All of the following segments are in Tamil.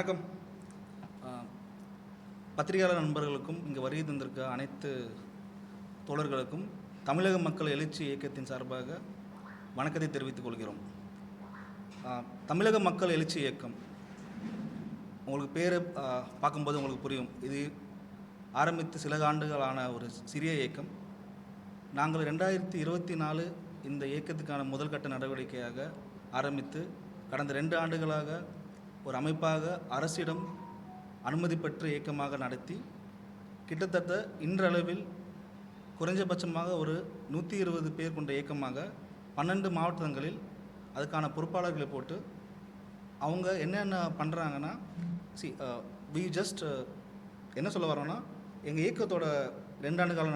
வணக்கம். பத்திரிகையாளர் நண்பர்களுக்கும் இங்கு வருகை தந்திருக்க அனைத்து தோழர்களுக்கும் தமிழக மக்கள் எழுச்சி இயக்கத்தின் சார்பாக வணக்கத்தை தெரிவித்துக் கொள்கிறோம். தமிழக மக்கள் எழுச்சி இயக்கம் உங்களுக்கு பேர் பார்க்கும்போது உங்களுக்கு புரியும். இது ஆரம்பித்து சில ஆண்டுகளான ஒரு சிறிய இயக்கம். நாங்கள் 2024 இந்த இயக்கத்துக்கான முதல் கட்ட நடவடிக்கையாக ஆரம்பித்து கடந்த 2 ஆண்டுகளாக ஒரு அமைப்பாக அரசிடம் அனுமதி பெற்ற இயக்கமாக நடத்தி கிட்டத்தட்ட இன்றளவில் குறைஞ்சபட்சமாக ஒரு 120 பேர் கொண்ட இயக்கமாக 12 மாவட்டங்களில் அதுக்கான பொறுப்பாளர்களை போட்டு அவங்க என்னென்ன பண்ணுறாங்கன்னா என்ன சொல்ல வரோன்னா எங்கள் இயக்கத்தோட 2 ஆண்டு கால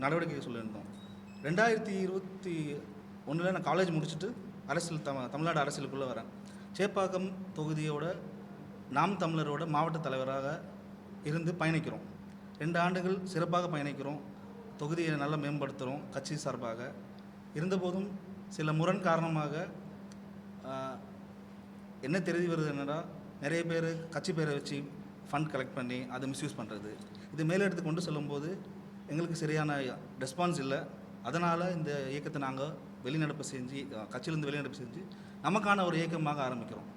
நடவடிக்கை சொல்லியிருந்தோம். 2021 நான் காலேஜ் முடிச்சுட்டு அரசியல் தமிழ்நாடு அரசியலுக்குள்ளே வரேன். சேப்பாக்கம் தொகுதியோட நாம் தமிழரோட மாவட்ட தலைவராக இருந்து பயணிக்கிறோம். 2 ஆண்டுகள் சிறப்பாக பயணிக்கிறோம். தொகுதியை நல்லா மேம்படுத்துகிறோம் கட்சி சார்பாக. இருந்தபோதும் சில முரண் காரணமாக என்ன தெரிய வருது என்னடா, நிறைய பேர் கட்சி பேரை வச்சு ஃபண்ட் கலெக்ட் பண்ணி அதை மிஸ்யூஸ் பண்ணுறது, இது மேலெடுத்து கொண்டு செல்லும்போது எங்களுக்கு சரியான ரெஸ்பான்ஸ் இல்லை. அதனால் இந்த இயக்கத்தை நாங்கள் வெளிநடப்பு செஞ்சு கட்சியிலேருந்து வெளிநடப்பு செஞ்சு நமக்கான ஒரு இயக்கமாக ஆரம்பிக்கிறோம்.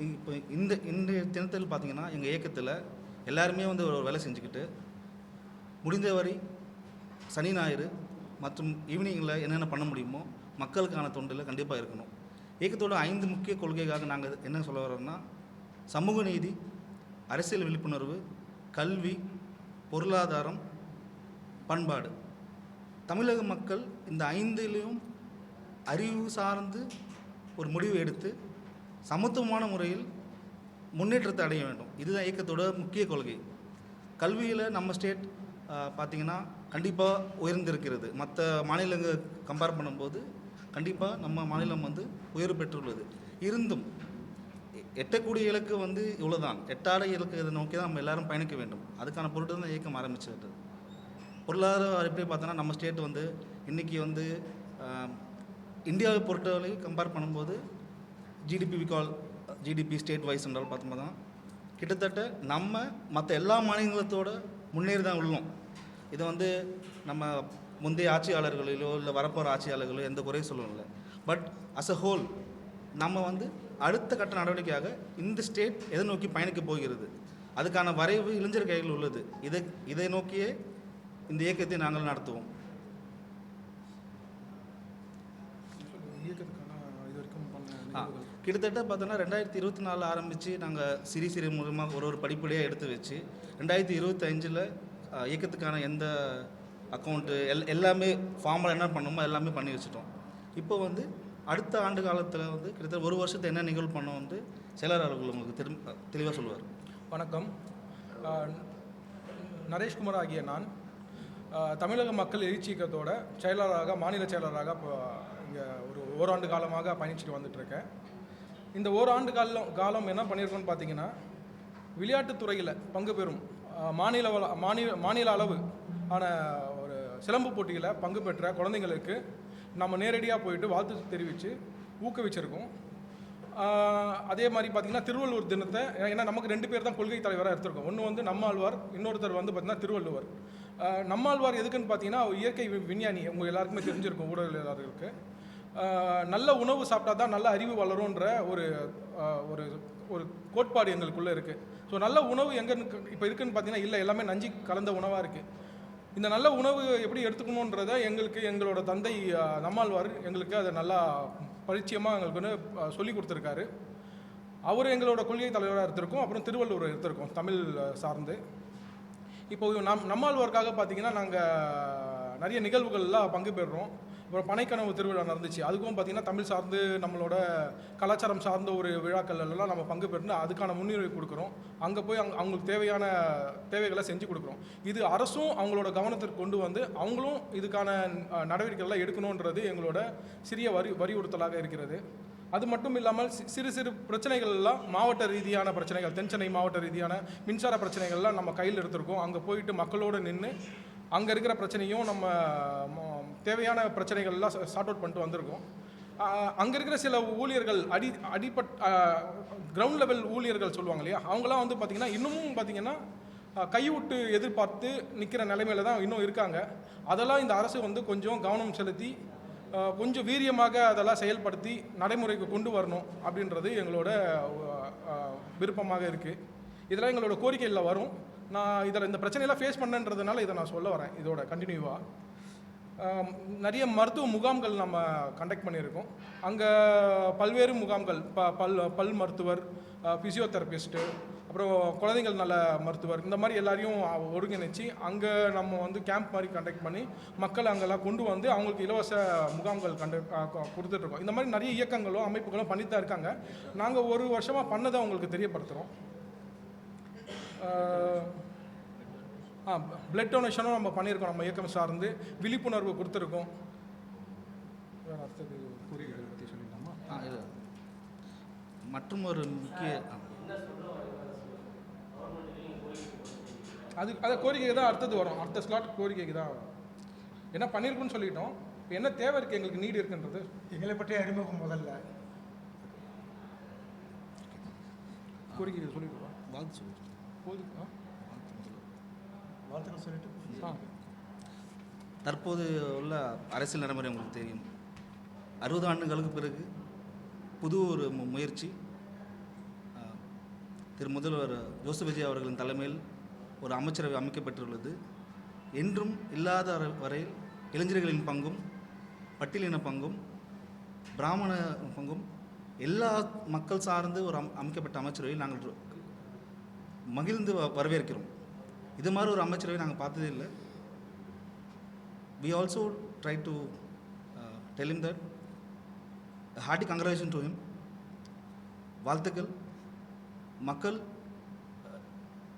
இப்போ இந்த தினத்தில் பார்த்திங்கன்னா எங்கள் இயக்கத்தில் எல்லாருமே ஒரு வேலை செஞ்சுக்கிட்டு முடிந்த வரை சனி ஞாயிறு மற்றும் ஈவினிங்கில் என்னென்ன பண்ண முடியுமோ மக்களுக்கான தொண்டில் கண்டிப்பாக இருக்கணும். இயக்கத்தோட 5 முக்கிய கொள்கைக்காக நாங்கள் என்ன சொல்ல வரோம்னா, சமூக நீதி, அரசியல் விழிப்புணர்வு, கல்வி, பொருளாதாரம், பண்பாடு. தமிழக மக்கள் இந்த 5லையும் அறிவு சார்ந்து ஒரு முடிவு எடுத்து சமத்துவமான முறையில் முன்னேற்றத்தை அடைய வேண்டும். இதுதான் இயக்கத்தோட முக்கிய கொள்கை. கல்வியில் நம்ம ஸ்டேட் பார்த்திங்கன்னா கண்டிப்பாக உயர்ந்திருக்கிறது. மற்ற மாநிலங்கள் கம்பேர் பண்ணும்போது கண்டிப்பாக நம்ம மாநிலம் உயர்வு பெற்றுள்ளது. இருந்தும் எட்டக்கூடிய இலக்கு இவ்வளோதான். எட்டாட இலக்கு இதை நோக்கி தான் நம்ம எல்லோரும் பயணிக்க வேண்டும். அதுக்கான பொருட்டு தான் இயக்கம் ஆரம்பிச்சது. பொருளாதார எப்படி பார்த்தோன்னா நம்ம ஸ்டேட் இன்றைக்கி இந்தியாவை பொறுத்தவரை கம்பேர் பண்ணும்போது ஜிடிபி ஸ்டேட் வைஸ் என்றால் பார்த்தோம்னா தான் கிட்டத்தட்ட நம்ம மற்ற எல்லா மாநிலங்களத்தோட முன்னேறி தான் உள்ளோம். இது நம்ம முந்தைய ஆட்சியாளர்களிலோ இல்லை வரப்போகிற ஆட்சியாளர்களோ எந்த குறையும் சொல்லலை. பட் அஸ் அ ஹோல் நம்ம அடுத்த கட்ட நடவடிக்கையாக இந்த ஸ்டேட் எதை நோக்கி பயணிக்க போகிறது, அதுக்கான வரைவு இளைஞர் கையில் உள்ளது. இதை நோக்கியே இந்த இயக்கத்தை நாங்கள் நடத்துவோம். கிட்டத்தட்ட பார்த்தோன்னா 2024 ஆரம்பித்து நாங்கள் சிறு மூலமாக ஒரு படிப்படியாக எடுத்து வச்சு 2025 இயக்கத்துக்கான எந்த அக்கௌண்ட்டு எல்லாமே ஃபார்மல் என்ன பண்ணணுமோ எல்லாமே பண்ணி வச்சுட்டோம். இப்போ அடுத்த ஆண்டு காலத்தில் கிட்டத்தட்ட 1 வருஷத்தை என்ன நிகழ்வு பண்ணோம் செயலாளர் அவர்கள் உங்களுக்கு தெளிவாக சொல்லுவார். வணக்கம். நரேஷ்குமார் ஆகிய நான் தமிழக மக்கள் எழுச்சி இயக்கத்தோட செயலாளராக, மாநில செயலாளராக இப்போ இங்கே ஒரு ஓராண்டு காலமாக பயணிச்சுட்டு வந்துட்டுருக்கேன். இந்த ஓராண்டு காலம் என்ன பண்ணியிருக்கோன்னு பார்த்தீங்கன்னா, விளையாட்டுத்துறையில் பங்கு பெறும் மாநில அளவு ஆன ஒரு சிலம்பு போட்டியில் பங்கு பெற்ற குழந்தைங்களுக்கு நம்ம நேரடியாக போயிட்டு வாழ்த்து தெரிவித்து ஊக்குவிச்சிருக்கோம். அதே மாதிரி பார்த்திங்கன்னா திருவள்ளுவர் தினத்தை, ஏன்னா நமக்கு 2 பேர் தான் கொள்கை தலைவராக எடுத்திருக்கோம். ஒன்று நம்மாழ்வார், இன்னொருத்தர் பார்த்திங்கன்னா திருவள்ளுவர். நம்மாழ்வார் எதுக்குன்னு பார்த்தீங்கன்னா இயற்கை விஞ்ஞானி, உங்கள் எல்லாருக்குமே தெரிஞ்சிருக்கும் ஊடகங்களுக்கு. நல்ல உணவு சாப்பிட்டா தான் நல்ல அறிவு வளரும்ன்ற ஒரு ஒரு கோட்பாடு எங்களுக்குள்ளே இருக்குது. ஸோ நல்ல உணவு எங்கே இப்போ இருக்குதுன்னு பார்த்தீங்கன்னா இல்லை, எல்லாமே நஞ்சு கலந்த உணவாக இருக்குது. இந்த நல்ல உணவு எப்படி எடுத்துக்கணுன்றதை எங்களோட தந்தை நம்மாழ்வார் எங்களுக்கு அதை நல்லா பரிச்சயமாக எங்களுக்கு சொல்லி கொடுத்துருக்காரு. அவர் எங்களோட கொள்கை தலைவராக எடுத்திருக்கோம். அப்புறம் திருவள்ளுவர் எடுத்திருக்கோம் தமிழ் சார்ந்து. இப்போ நம்மாழ்வாருக்காக பார்த்திங்கன்னா நாங்கள் நிறைய நிகழ்வுகள்லாம் பங்கு பெறுறோம். அப்புறம் பனைக்கனவு திருவிழா நடந்துச்சு, அதுக்கும் பார்த்திங்கன்னா தமிழ் சார்ந்து நம்மளோட கலாச்சாரம் சார்ந்த ஒரு விழாக்கள் எல்லாம் நம்ம பங்கு பெற்று அதுக்கான முன்னுரிமை கொடுக்குறோம். அங்கே போய் அவங்களுக்கு தேவையான தேவைகளை செஞ்சு கொடுக்குறோம். இது அரசும் அவங்களோட கவனத்திற்கு கொண்டு அவங்களும் இதுக்கான நடவடிக்கைகள்லாம் எடுக்கணுன்றது எங்களோட சிறிய வலியுறுத்தலாக இருக்கிறது. அது மட்டும் இல்லாமல் சிறு பிரச்சனைகள்லாம் மாவட்ட ரீதியான பிரச்சனைகள், தென்சென்னை மாவட்ட ரீதியான மின்சார பிரச்சனைகள்லாம் நம்ம கையில் எடுத்திருக்கோம். அங்கே போயிட்டு மக்களோடு நின்று அங்கே இருக்கிற பிரச்சனையும் நம்ம தேவையான பிரச்சனைகள்லாம் சார்ட் அவுட் பண்ணிட்டு வந்திருக்கோம். அங்கே இருக்கிற சில ஊழியர்கள் கிரவுண்ட் லெவல் ஊழியர்கள் சொல்லுவாங்க இல்லையா, அவங்களாம் வந்து பார்த்திங்கன்னா இன்னமும் பார்த்திங்கன்னா கைவிட்டு எதிர்பார்த்து நிற்கிற நிலைமையில தான் இன்னும் இருக்காங்க. அதெல்லாம் இந்த அரசு வந்து கொஞ்சம் கவனம் செலுத்தி கொஞ்சம் வீரியமாக அதெல்லாம் செயல்படுத்தி நடைமுறைக்கு கொண்டு வரணும் அப்படின்றது எங்களோட விருப்பமாக இருக்குது. இதெல்லாம் எங்களோட கோரிக்கையில் வரும். நான் இதில் இந்த பிரச்சனையெல்லாம் ஃபேஸ் பண்ணன்றதுனால இதை நான் சொல்ல வரேன். இதோட கண்டினியூவாக நிறைய மருத்துவ முகாம்கள் நம்ம கண்டக்ட் பண்ணியிருக்கோம். அங்கே பல்வேறு முகாம்கள் பல் மருத்துவர், ஃபிசியோதெரபிஸ்ட்டு, அப்புறம் குழந்தைகள் நல மருத்துவர், இந்த மாதிரி எல்லாரையும் ஒருங்கிணைச்சு அங்கே நம்ம வந்து கேம்ப் மாதிரி கண்டக்ட் பண்ணி மக்கள் அங்கெல்லாம் கொண்டு வந்து அவங்களுக்கு இலவச முகாம்கள் கொடுத்துட்ருக்கோம். இந்த மாதிரி நிறைய இயக்கங்களும் அமைப்புகளும் பண்ணிட்டு தான் இருக்காங்க. நாங்கள் ஒரு வருஷமாக பண்ணதை அவங்களுக்கு தெரியப்படுத்துகிறோம். பிளட் டொனேஷனும் நம்ம பண்ணியிருக்கோம். நம்ம இயக்கம் சார்ந்து விழிப்புணர்வு கொடுத்துருக்கோம். அடுத்தது கோரிக்கைகள் பற்றி சொல்லிடலாமா? மற்றும் ஒரு முக்கிய அது கோரிக்கைக்கு தான் அடுத்தது வரும். அடுத்த ஸ்லாட் கோரிக்கைக்கு தான் வரும். என்ன பண்ணியிருக்குன்னு சொல்லிட்டோம். இப்போ என்ன தேவை இருக்குது, எங்களுக்கு நீடு இருக்குன்றது எங்களை பற்றி அறிமுகம் முதல்ல கோரிக்கை சொல்லிடுவோம். வாழ்த்து சொல்லிட்டு வாழ்த்துக்கள் சொல்லிட்டு தற்போது உள்ள அரசியல் நடைமுறை உங்களுக்கு தெரியும். 60 ஆண்டுகளுக்கு பிறகு புது ஒரு முயற்சி திரு முதல்வர் ஜோசப் விஜய் அவர்களின் தலைமையில் ஒரு அமைச்சரவை அமைக்கப்பட்டுள்ளது. என்றும் இல்லாத வரையில் இளைஞர்களின் பங்கும், பட்டியலின பங்கும், பிராமண பங்கும், எல்லா மக்கள் சார்ந்து ஒரு அமைக்கப்பட்ட அமைச்சரவையில் நாங்கள் மகிழ்ந்து வரவேற்கிறோம். இது மாதிரி ஒரு அமைச்சரவை நாங்கள் பார்த்ததே இல்லை. We also try to tell him that a hearty congratulations to him. வாழ்த்துக்கள். மக்கள்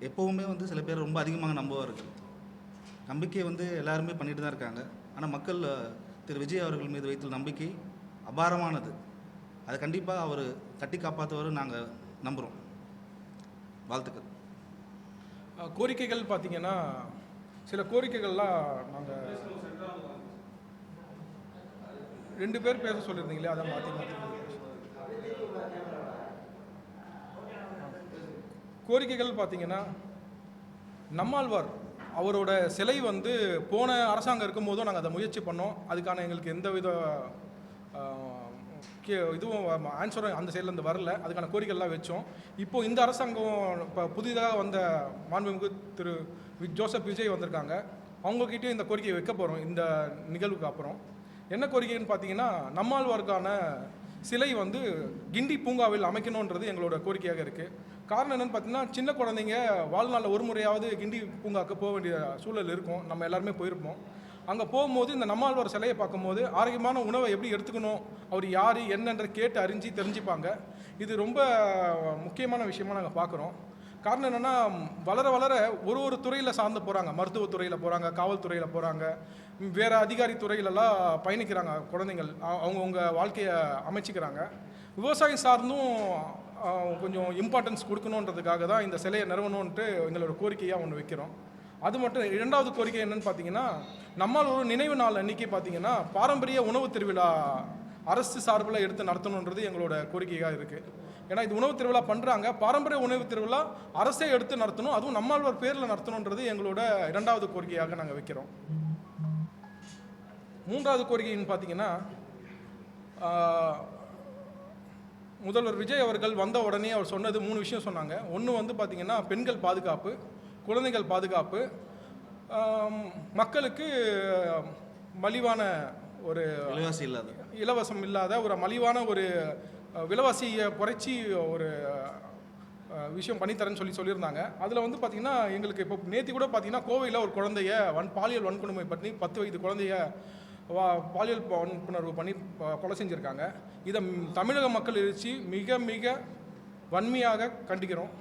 எப்போவுமே வந்து சில பேர் ரொம்ப அதிகமாக நம்புவார்கள். நம்பிக்கையை வந்து எல்லாருமே பண்ணிட்டு தான் இருக்காங்க. ஆனால் மக்கள் திரு விஜய் அவர்கள் மீது வைத்துள்ள நம்பிக்கை அபாரமானது. அதை கண்டிப்பாக அவர் கட்டி காப்பாற்றுவார் நாங்கள் நம்புகிறோம். வாழ்த்துக்கள். கோரிக்கைகள் பார்த்திங்கன்னா சில கோரிக்கைகள்லாம் நாங்கள் 2 பேர் பேச சொல்லியிருந்தீங்களே, அதை மாற்றி கோரிக்கைகள் பார்த்திங்கன்னா நம்மாழ்வார் அவரோட சிலை வந்து போன அரசாங்கம் இருக்கும்போதும் நாங்கள் அதை முயற்சி பண்ணோம். அதுக்கான எங்களுக்கு எந்த வித இதுவும் ஆன்சரும் அந்த சைட்லேருந்து வரல. அதுக்கான கோரிக்கைகள்லாம் வச்சோம். இப்போது இந்த அரசாங்கம் இப்போ புதிதாக வந்த மாண்புமிகு திரு ஜோசப் விஜய் வந்திருக்காங்க. அவங்கக்கிட்டேயும் இந்த கோரிக்கையை வைக்க போகிறோம். இந்த நிகழ்வுக்கு அப்புறம் என்ன கோரிக்கைன்னு பார்த்தீங்கன்னா, நம்மாழ்வாருக்கான சிலை வந்து கிண்டி பூங்காவில் அமைக்கணுன்றது எங்களோட கோரிக்கையாக இருக்குது. காரணம் என்னென்னு பார்த்தீங்கன்னா, சின்ன குழந்தைங்க வாழ்நாளில் ஒரு முறையாவது கிண்டி பூங்காவுக்கு போக வேண்டிய சூழல் இருக்கும். நம்ம எல்லாருமே போயிருப்போம். அங்கே போகும்போது இந்த நம்மாழ்வார் சிலையை பார்க்கும்போது ஆரோக்கியமான உணவை எப்படி எடுத்துக்கணும், அவர் யார் என்னன்ற கேட்டு அறிஞ்சு தெரிஞ்சுப்பாங்க. இது ரொம்ப முக்கியமான விஷயமாக நாங்கள் பார்க்குறோம். காரணம் என்னென்னா, வளர வளர ஒரு துறையில் சார்ந்து போகிறாங்க. மருத்துவத்துறையில் போகிறாங்க, காவல்துறையில் போகிறாங்க, வேறு அதிகாரி துறையிலெல்லாம் பயணிக்கிறாங்க. குழந்தைங்கள் அவங்கவுங்க வாழ்க்கையை அமைச்சிக்கிறாங்க. விவசாயம் சார்ந்தும் கொஞ்சம் இம்பார்ட்டன்ஸ் கொடுக்கணுன்றதுக்காக தான் இந்த சிலையை நிறுவனம்ன்ட்டு எங்களோட கோரிக்கையாக ஒன்று வைக்கிறோம். அது மட்டும் 2வது கோரிக்கை என்னென்னு பார்த்தீங்கன்னா, நம்மால் ஒரு நினைவு நாள் அன்றைக்கி பார்த்தீங்கன்னா பாரம்பரிய உணவு திருவிழா அரசு சார்பில் எடுத்து நடத்தணுன்றது எங்களோட கோரிக்கையாக இருக்குது. ஏன்னா இது உணவு திருவிழா பண்ணுறாங்க, பாரம்பரிய உணவு திருவிழா அரசே எடுத்து நடத்தணும், அதுவும் நம்மாழ்வார் பேரில் நடத்தணுன்றது எங்களோட 2வது கோரிக்கையாக நாங்கள் வைக்கிறோம். 3வது கோரிக்கைன்னு பார்த்தீங்கன்னா, முதல்வர் விஜய் அவர்கள் வந்த உடனே அவர் சொன்னது 3 விஷயம் சொன்னாங்க. ஒன்று வந்து பார்த்திங்கன்னா பெண்கள் பாதுகாப்பு, குழந்தைகள் பாதுகாப்பு, மக்களுக்கு மலிவான ஒரு இலவசம் இல்லாத ஒரு மலிவான ஒரு விலைவாசியை குறைச்சி ஒரு விஷயம் பண்ணித்தரேன்னு சொல்லியிருந்தாங்க. அதில் வந்து பார்த்திங்கன்னா எங்களுக்கு இப்போ நேற்று கூட பார்த்திங்கன்னா கோவையில் ஒரு குழந்தைய பாலியல் வன்கொடுமை பண்ணி 10 வயது குழந்தைய பாலியல் வன்புணர்வு பண்ணி கொலை செஞ்சுருக்காங்க. இதை தமிழக மக்கள் எழுச்சி மிக மிக வன்மையாக கண்டிக்கிறோம்.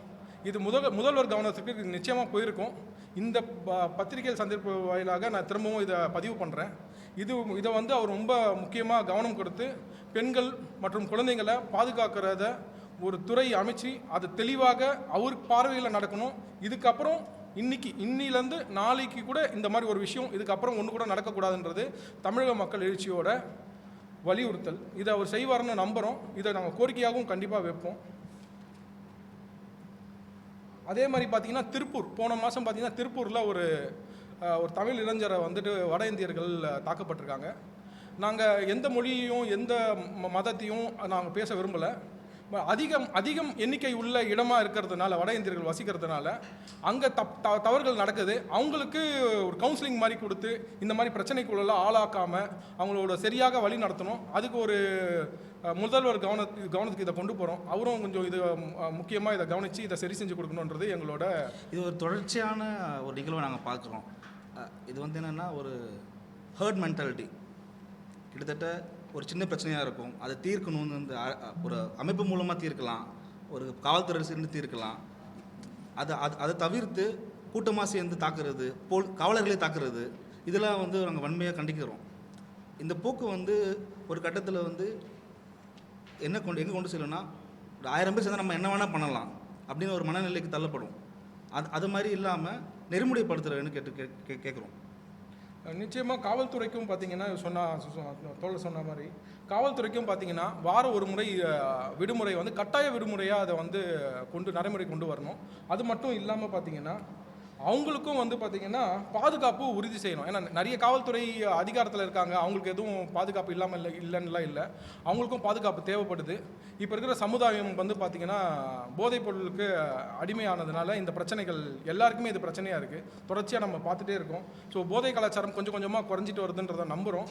இது முதல்வர் கவனத்துக்கு இது நிச்சயமாக போயிருக்கும். இந்த பத்திரிகை சந்திப்பு வாயிலாக நான் திரும்பவும் இதை பதிவு பண்ணுறேன். இதை வந்து அவர் ரொம்ப முக்கியமாக கவனம் கொடுத்து பெண்கள் மற்றும் குழந்தைங்களை பாதுகாக்கிறத ஒரு துறை அமைச்சு அது தெளிவாக அவர் பார்வையில் நடக்கணும். இதுக்கப்புறம் இன்னிலேருந்து நாளைக்கு கூட இந்த மாதிரி ஒரு விஷயம் இதுக்கப்புறம் ஒன்று கூட நடக்கக்கூடாதுன்றது தமிழக மக்கள் எழுச்சியோட வலியுறுத்தல். இதை அவர் செய்வார்னு நம்புகிறோம். இதை நாங்கள் கோரிக்கையாகவும் கண்டிப்பாக வைப்போம். அதே மாதிரி பார்த்தீங்கன்னா திருப்பூர் போன மாதம் பார்த்தீங்கன்னா திருப்பூரில் ஒரு தமிழ் இளைஞரை வந்துட்டு வட இந்தியர்கள் தாக்கப்பட்டிருக்காங்க. நாங்கள் எந்த மொழியையும் எந்த மதத்தையும் நாங்கள் பேச விரும்பலை. அதிகம் எண்ணிக்கை உள்ள இடமாக இருக்கிறதுனால, வட இந்தியர்கள் வசிக்கிறதுனால அங்கே தவறுகள் நடக்குது. அவங்களுக்கு ஒரு கவுன்சிலிங் மாதிரி கொடுத்து இந்த மாதிரி பிரச்சனைக்குள்ளெல்லாம் ஆளாக்காமல் அவங்களோட சரியாக வழி நடத்தணும். அதுக்கு ஒரு முதல்வர் கவனத்துக்கு இதை கொண்டு போகிறோம். அவரும் கொஞ்சம் இது முக்கியமாக இதை கவனித்து இதை சரி செஞ்சு கொடுக்கணுன்றது எங்களோட. இது ஒரு தொடர்ச்சியான ஒரு நிகழ்வை நாங்கள் பார்க்குறோம். இது வந்து என்னென்னா ஒரு ஹர்ட் மென்டாலிட்டி. கிட்டத்தட்ட ஒரு சின்ன பிரச்சனையாக இருக்கும், அதை தீர்க்கணும்னு இந்த ஒரு அமைப்பு மூலமாக தீர்க்கலாம், ஒரு காவல்துறை சேர்ந்து தீர்க்கலாம். அதை தவிர்த்து கூட்டமாக சேர்ந்து தாக்குறது, காவலர்களை தாக்குறது, இதெல்லாம் வந்து நாங்கள் வன்மையாக கண்டிக்கிறோம். இந்த போக்கு வந்து ஒரு கட்டத்தில் வந்து எங்கே கொண்டு செல்லணும்னா, ஒரு 1000 பேர் சேர்ந்தால் நம்ம என்ன வேணால் பண்ணலாம் அப்படின்னு ஒரு மனநிலைக்கு தள்ளப்படும். அது மாதிரி இல்லாமல் நெறிமுறைப்படுத்துகிறேன்னு கேட்குறோம். நிச்சயமாக காவல்துறைக்கும் பார்த்தீங்கன்னா தோழர் சொன்ன மாதிரி காவல்துறைக்கும் பார்த்தீங்கன்னா வாரம் ஒரு முறை விடுமுறை வந்து கட்டாய விடுமுறையாக அதை வந்து நடைமுறை கொண்டு வரணும். அது மட்டும் இல்லாமல் பார்த்தீங்கன்னா அவங்களுக்கும் வந்து பார்த்திங்கன்னா பாதுகாப்பு உறுதி செய்யணும். ஏன்னா நிறைய காவல்துறை அதிகாரத்தில் இருக்காங்க, அவங்களுக்கு எதுவும் பாதுகாப்பு இல்லைன்னுலாம் இல்லை, அவங்களுக்கும் பாதுகாப்பு தேவைப்படுது. இப்போ இருக்கிற சமுதாயம் வந்து பார்த்திங்கன்னா போதைப் பொருளுக்கு அடிமையானதுனால இந்த பிரச்சனைகள் எல்லாருக்குமே இது பிரச்சனையாக இருக்குது. தொடர்ச்சியாக நம்ம பார்த்துட்டே இருக்கோம். ஸோ போதை கலாச்சாரம் கொஞ்சம் கொஞ்சமாக குறைஞ்சிட்டு வருதுன்றதை நம்புகிறோம்.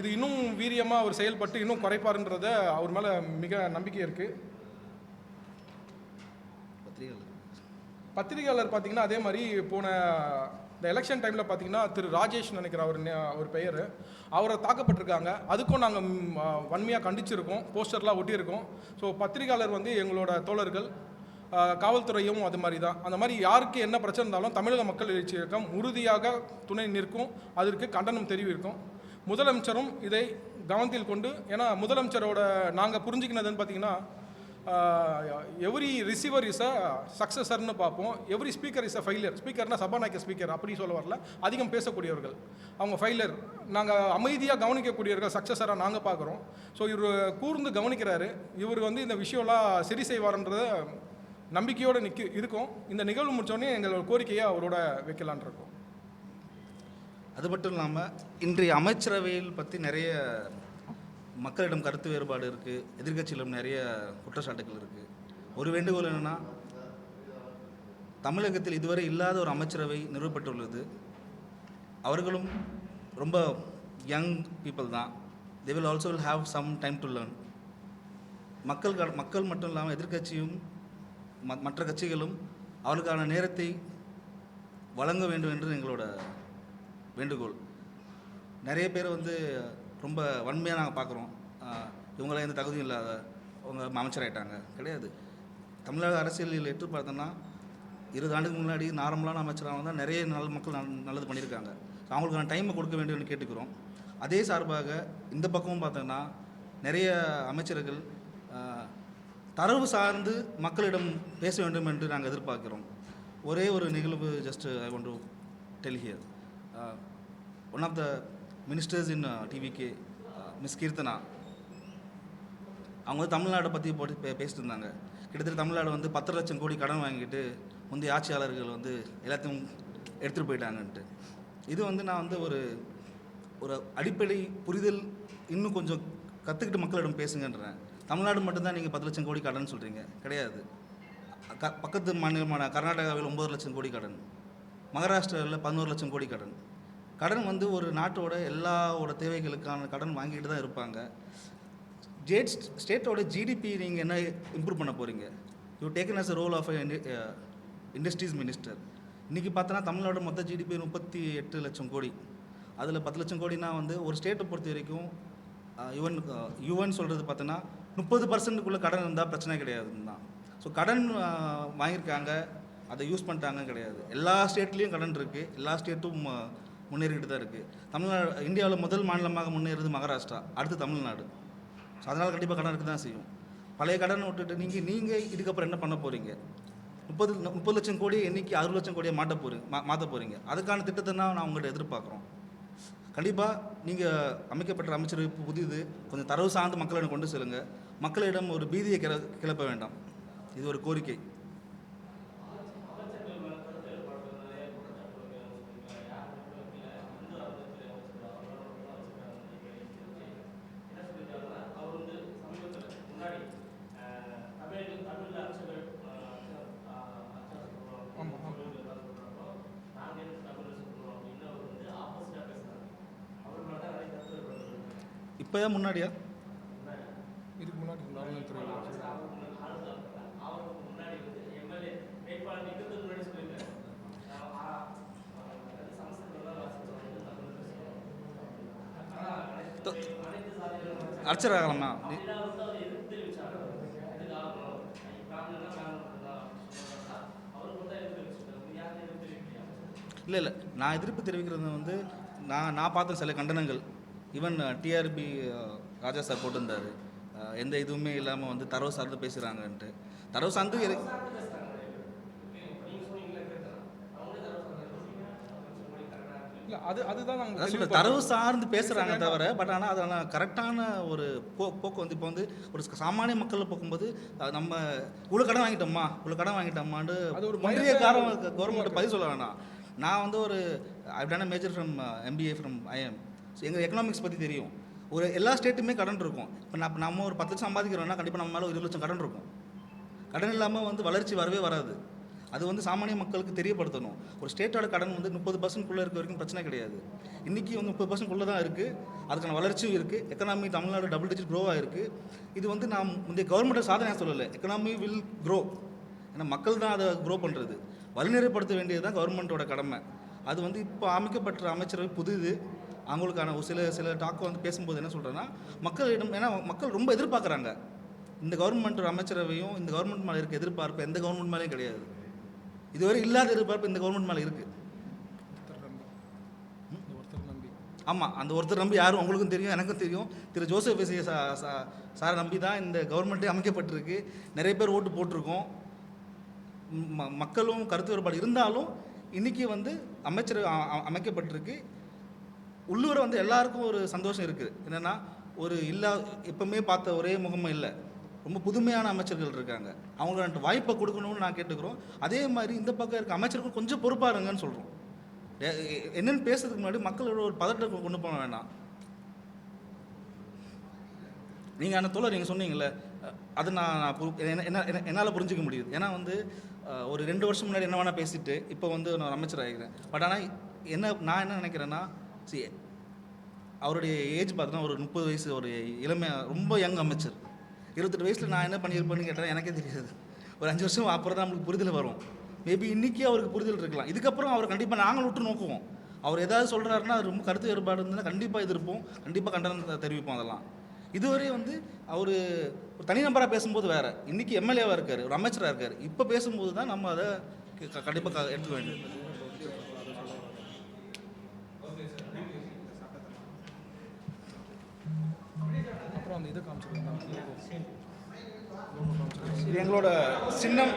இது இன்னும் வீரியமாக அவர் செயல்பட்டு இன்னும் குறைப்பாருன்றத அவர் மேலே மிக நம்பிக்கை இருக்குது. பத்திரிகையாளர் பார்த்தீங்கன்னா அதே மாதிரி போன இந்த எலெக்ஷன் டைமில் பார்த்தீங்கன்னா திரு ராஜேஷ் நினைக்கிற அவர் பெயர், அவரை தாக்கப்பட்டிருக்காங்க. அதுக்கும் நாங்கள் வன்மையாக கண்டிச்சிருக்கோம், போஸ்டர்லாம் ஒட்டியிருக்கோம். ஸோ பத்திரிகையாளர் வந்து எங்களோட தோழர்கள், காவல்துறையும் அது மாதிரி தான். அந்த மாதிரி யாருக்கு என்ன பிரச்சனை இருந்தாலும் தமிழக மக்கள் எழுச்சி இயக்கம் உறுதியாக துணை நிற்கும், அதற்கு கண்டனம் தெரிவிக்கும். முதலமைச்சரும் இதை கவனத்தில் கொண்டு, ஏன்னா முதலமைச்சரோட நாங்கள் புரிஞ்சுக்கினதுன்னு பார்த்தீங்கன்னா எவ்ரி ரிசீவர் இஸ் அ சக்ஸஸர்னு பார்ப்போம், every speaker is a failure. ஸ்பீக்கர்னா சபாநாயக ஸ்பீக்கர் அப்படி சொல்ல வரல, அதிகம் பேசக்கூடியவர்கள் அவங்க ஃபெயிலியர். நாங்கள் அமைதியாக கவனிக்கக்கூடியவர்கள் சக்ஸஸராக நாங்கள் பார்க்குறோம். ஸோ இவர் கூர்ந்து கவனிக்கிறாரு. இவர் வந்து இந்த விஷயம்லாம் சரி செய்வார்ன்றத நம்பிக்கையோடு இருக்கும். இந்த நிகழ்வு முடித்தோடனே எங்களோட கோரிக்கையை அவரோட வைக்கலான் இருக்கோம். அது மட்டும் இல்லாமல் இன்றைய அமைச்சரவையில் பற்றி நிறைய மக்களிடம் கருத்து வேறுபாடு இருக்குது, எதிர்க்கட்சியிலும் நிறைய குற்றச்சாட்டுகள் இருக்குது. ஒரு வேண்டுகோள் என்னென்னா, தமிழகத்தில் இதுவரை இல்லாத ஒரு அமைச்சரவை நிறுவப்பட்டுள்ளது. அவர்களும் ரொம்ப யங் பீப்புள் தான். They will also will have some time to learn. மக்கள் மட்டும் இல்லாமல் எதிர்க்கட்சியும் மற்ற கட்சிகளும் அவர்களுக்கான நேரத்தை வழங்க வேண்டும் என்று எங்களோட வேண்டுகோள். நிறைய பேர் வந்து ரொம்ப வன்மையாக நாங்கள் பார்க்குறோம், இவங்களாம் எந்த தகுதியும் இல்லாத அவங்க அமைச்சராகிட்டாங்க. கிடையாது. தமிழக அரசியலில் எட்டு பார்த்தோன்னா 20 ஆண்டுக்கு முன்னாடி நார்மலான அமைச்சராக வந்தால் நிறைய மக்கள் நல்லது பண்ணியிருக்காங்க. அவங்களுக்கான டைமை கொடுக்க வேண்டும் என்று கேட்டுக்கிறோம். அதே சார்பாக இந்த பக்கமும் பார்த்தோன்னா நிறைய அமைச்சர்கள் தரவு சார்ந்து மக்களிடம் பேச வேண்டும் என்று நாங்கள் எதிர்பார்க்கிறோம். ஒரே ஒரு நிகழ்வு just I want to tell here. One of the ministers in TVK, miss Keerthana, அவங்க வந்து தமிழ்நாட்டை பற்றி போட்டு பேசிட்டு இருந்தாங்க. கிட்டத்தட்ட தமிழ்நாடு வந்து 10 லட்சம் கோடி கடன் வாங்கிட்டு முந்தைய ஆட்சியாளர்கள் வந்து எல்லாத்தையும் எடுத்துகிட்டு போயிட்டாங்கன்ட்டு. இது வந்து நான் வந்து ஒரு அடிப்படை புரிதல் இன்னும் கொஞ்சம் கற்றுக்கிட்டு மக்களிடம் பேசுங்கன்றேன். தமிழ்நாடு மட்டும்தான் நீங்கள் 10 லட்சம் கோடி கடன் சொல்கிறீங்க, கிடையாது. பக்கத்து மாநிலமான கர்நாடகாவில் 9 லட்சம் கோடி கடன், மகாராஷ்டிராவில் 11 லட்சம் கோடி கடன். கடன் வந்து ஒரு நாட்டோட எல்லாவோட தேவைகளுக்கான கடன் வாங்கிட்டு தான் இருப்பாங்க. ஸ்டேட்டோட ஜிடிபி நீங்கள் என்ன இம்ப்ரூவ் பண்ண போகிறீங்க? You taken as a role of industries minister. இன்றைக்கி பார்த்தோன்னா தமிழ்நாடு மொத்த ஜிடிபி 38 லட்சம் கோடி. அதில் 10 லட்சம் கோடினா வந்து ஒரு ஸ்டேட்டை பொறுத்த வரைக்கும் யுவன் சொல்கிறது பார்த்தோன்னா 30% கடன் இருந்தால் பிரச்சனை கிடையாதுன்னு தான். ஸோ கடன் வாங்கியிருக்காங்க, அதை யூஸ் பண்ணிட்டாங்க கிடையாது. எல்லா ஸ்டேட்லேயும் கடன் இருக்குது, எல்லா ஸ்டேட்டும் முன்னேறிக்கிட்டு தான் இருக்குது. தமிழ்நாடு இந்தியாவில் முதல் மாநிலமாக முன்னேறது மகாராஷ்டிரா, அடுத்து தமிழ்நாடு. ஸோ அதனால் கண்டிப்பாக கடன் இருக்க தான் செய்யும். பழைய கடனை விட்டுட்டு நீங்கள் இதுக்கப்புறம் என்ன பண்ண போகிறீங்க? 30 லட்சம் கோடி என்றைக்கு 60 லட்சம் கோடியை மாற்ற போகிறீங்க. அதுக்கான திட்டத்தை தான் நான் உங்கள்கிட்ட எதிர்பார்க்குறோம். கண்டிப்பாக நீங்கள் அமைக்கப்பட்ட அமைச்சரவை புதிது, கொஞ்சம் தரவு சார்ந்து மக்களிடம் கொண்டு செல்லுங்க. மக்களிடம் ஒரு பீதியை கிளப்ப வேண்டாம். இது ஒரு கோரிக்கை. ஆமாம். இப்போ முன்னாடியா? இதுக்கு முன்னாடி இருந்த அறநிலையத்துறை அர்ச்சர் ஆகலாமா? இல்லை நான் எதிர்ப்பு தெரிவிக்கிறது வந்து நான் பார்த்த சில கண்டனங்கள். ஈவன் டிஆர்பி ராஜா சார் போட்டிருந்தார், எந்த இதுவுமே இல்லாமல் வந்து தரவு சார்ந்து பேசுகிறாங்கன்ட்டு. தரவு சார்ந்து இல்லை அதுதான் அதான் சொல்ல நாங்கள் தரவு சார்ந்து பேசுகிறாங்க தவிர, பட் ஆனால் அதனால கரெக்டான ஒரு போக்கு வந்து இப்போ வந்து ஒரு சாமானிய மக்கள் போக்கும்போது நம்ம இவ்வளோ கடன் வாங்கிட்டோமான்னு அது ஒரு முந்தைய கவர்மெண்ட் பதில் சொல்ல வேணாம். நான் வந்து ஒரு I done major from MBA from IIM. எங்கள் எக்கனாமிக்ஸ் பற்றி தெரியும். ஒரு எல்லா ஸ்டேட்டுமே கடன் இருக்கும். இப்போ நம்ம ஒரு 10 லட்சம் சம்பாதிக்கிறோம்னா கண்டிப்பாக நம்ம மேலே ஒரு 20 லட்சம் கடன் இருக்கும். கடன் இல்லாமல் வந்து வளர்ச்சி வரவே வராது. அது வந்து சாமானிய மக்களுக்கு தெரியப்படுத்தணும். ஒரு ஸ்டேட்டோட கடன் வந்து 30% இருக்க வரைக்கும் பிரச்சனை கிடையாது. இன்றைக்கி வந்து 30% தான் இருக்குது. அதுக்கான வளர்ச்சியும் இருக்குது. Economy Tamil Nadu double digit grow ஆகிருக்கு. இது வந்து நான் முந்தைய கவர்மெண்ட்டை சாதனையாக சொல்லலை. Economy will grow. ஏன்னா மக்கள் தான் அதை க்ரோ பண்ணுறது. வழிநெறிப்படுத்த வேண்டியது தான் கவர்மெண்ட்டோட கடமை. அது வந்து இப்போ அமைக்கப்பட்ட அமைச்சரவை புதிது. அவங்களுக்கான ஒரு சில டாக்கை வந்து பேசும்போது என்ன சொல்கிறேன்னா, மக்களிடம் ஏன்னா மக்கள் ரொம்ப எதிர்பார்க்குறாங்க. இந்த கவர்மெண்ட் அமைச்சரவையும் இந்த கவர்மெண்ட் மேலே இருக்க எதிர்பார்ப்பு எந்த கவர்மெண்ட் மேலேயும் கிடையாது. இதுவரை இல்லாத எதிர்பார்ப்பு இந்த கவர்மெண்ட் மேலே இருக்குது. ஆமாம், அந்த ஒருத்தர் நம்பி யாரும் உங்களுக்கும் தெரியும், எனக்கும் தெரியும். திரு ஜோசப் விஜய் சாரை நம்பி தான் இந்த கவர்மெண்ட்டே அமைக்கப்பட்டிருக்கு. நிறைய பேர் ஓட்டு போட்டிருக்கோம். மக்களும் கருத்து வேறுபாடு இருந்தாலும் இன்றைக்கி வந்து அமைச்சர் அமைக்கப்பட்டிருக்கு. உள்ளூரை வந்து எல்லாருக்கும் ஒரு சந்தோஷம் இருக்குது. என்னென்னா ஒரு எப்பவுமே பார்த்த ஒரே முகமும் இல்லை, ரொம்ப புதுமையான அமைச்சர்கள் இருக்காங்க. அவங்களுக்கு வாய்ப்பை கொடுக்கணும்னு நான் கேட்டுக்கிறோம். அதே மாதிரி இந்த பக்கம் இருக்க அமைச்சருக்கும் கொஞ்சம் பொறுப்பாக இருங்கன்னு சொல்கிறோம். என்னென்னு பேசுறதுக்கு முன்னாடி மக்களோட ஒரு பதட்டத்தை கொண்டு போக வேண்டாம். நீங்கள் அந்த தோழர் நீங்கள் சொன்னீங்களே, அது என்னால் புரிஞ்சிக்க முடியுது. ஏன்னா வந்து ஒரு 2 வருஷம் முன்னாடி என்ன வேணால் பேசிட்டு இப்போ வந்து நான் அமைச்சர் ஆகிக்கிறேன். பட் ஆனால் நான் என்ன நினைக்கிறேன்னா, அவருடைய ஏஜ் பார்த்தீங்கன்னா ஒரு 30 வயசு, ஒரு ரொம்ப யங் அமைச்சர். 28 வயசில் நான் என்ன பண்ணியிருப்பேன்னு கேட்டால் எனக்கே தெரியாது. ஒரு 5 வருஷம் அப்புறம் தான் நம்மளுக்கு புரிதல் வரும். மேபி இன்றைக்கி அவருக்கு புரிதல் இருக்கலாம். இதுக்கப்புறம் அவர் கண்டிப்பாக நாங்கள் விட்டு நோக்குவோம். அவர் ஏதாவது சொல்கிறாருன்னா அது ரொம்ப கருத்து வேறுபாடு இருந்ததுன்னா கண்டிப்பாக எதிர்ப்போம், கண்டிப்பாக கண்டனம் தெரிவிப்போம். அதெல்லாம் இதுவரை வந்து அவர் ஒரு தனிநபராக பேசும்போது வேறு, இன்றைக்கி எம்எல்ஏவாக இருக்கார், ஒரு அமைச்சராக இருக்கார். இப்போ பேசும்போது தான் நம்ம அதை கண்டிப்பாக எடுத்துக்க வேண்டியது. அப்புறம் அந்த இதை காமிச்சிருந்தாங்க, இது எங்களோட சின்னம்.